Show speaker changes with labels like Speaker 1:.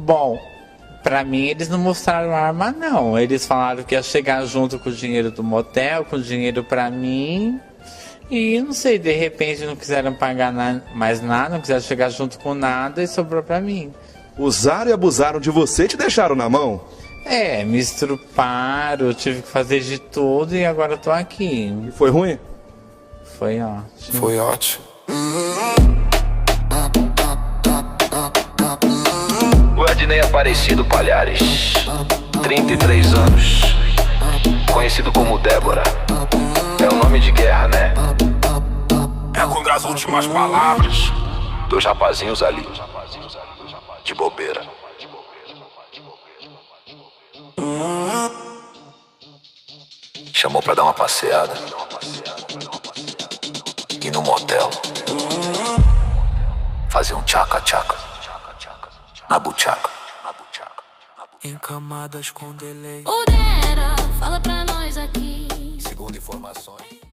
Speaker 1: Bom, pra mim eles não mostraram arma não. Eles falaram que ia chegar junto com o dinheiro do motel, com o dinheiro pra mim. E não sei, de repente não quiseram pagar mais nada, não quiseram chegar junto com nada e sobrou pra mim.
Speaker 2: Usaram e abusaram de você e te deixaram na mão?
Speaker 1: É, me estruparam, eu tive que fazer de tudo e agora eu tô aqui.
Speaker 2: E foi ruim?
Speaker 1: Foi ótimo.
Speaker 3: Foi ótimo.
Speaker 4: O Ednei Aparecido Palhares, 33 anos, conhecido como Débora. É o nome de guerra, né?
Speaker 3: É contra as últimas palavras.
Speaker 4: Dois rapazinhos ali, de bobeira. Chamou pra dar uma passeada e no motel fazer um tchaca-tchaca na buchaca.
Speaker 5: Em camadas com delay.
Speaker 6: Pudera, fala pra nós aqui.
Speaker 4: Segundo informações.